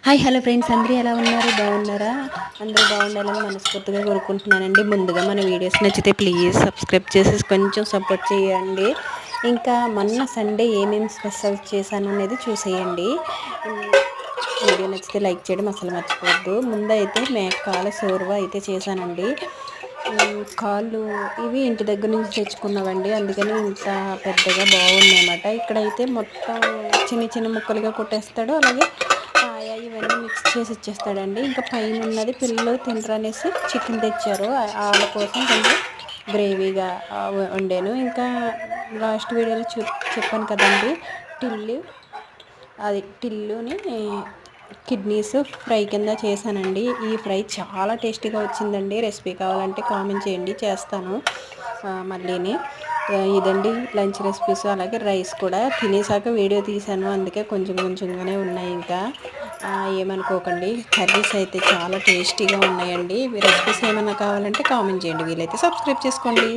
Hi hello friends, అందరూ ఎలా ఉన్నారు? బాగున్నారా? అందరూ బాగుండాలని మనస్ఫూర్తిగా కోరుకుంటున్నానండి. ముందుగా మన వీడియోస్ నచ్చితే ప్లీజ్ సబ్స్క్రైబ్ చేసేసి కొంచెం సపోర్ట్ చేయండి. ఇంకా మొన్న సండే ఏమేమి స్పెషల్ చేశాను అనేది చూసేయండి. వీడియో నచ్చితే లైక్ చేయడం అసలు మర్చిపోవద్దు. ముందైతే మేకాల సోర్వ అయితే చేశానండి. కాళ్ళు ఇవి ఇంటి దగ్గర నుంచి తెచ్చుకున్నామండి, అందుకని ఇంత పెద్దగా బాగున్నాయన్నమాట. ఇక్కడైతే మొత్తం చిన్న చిన్న ముక్కలుగా కొట్టేస్తాడు, అలాగే ఇవన్నీ మిక్స్ చేసి ఇచ్చేస్తాడండి. ఇంకా పైన ఉన్నది పిల్లలు తినరనేసి చికెన్ తెచ్చారు, వాళ్ళ కోసం కొంచెం గ్రేవీగా వండాను. ఇంకా లాస్ట్ వీడియోలో చెప్పాను కదండి, టిల్లుని కిడ్నీస్ ఫ్రై కింద చేశానండి. ఈ ఫ్రై చాలా టేస్టీగా వచ్చిందండి. రెసిపీ కావాలంటే కామెంట్ చేయండి, చేస్తాను మళ్ళీని. ఇదండి లంచ్ రెసిపీస్. అలాగే రైస్ కూడా తినేసాక వీడియో తీశాను, అందుకే కొంచెం కొంచెంగానే ఉన్నాయి. ఇంకా ఏమనుకోకండి. కర్రీస్ అయితే చాలా టేస్టీగా ఉన్నాయండి. రెసిపీస్ ఏమైనా కావాలంటే కామెంట్ చేయండి, వీలైతే సబ్స్క్రైబ్ చేసుకోండి.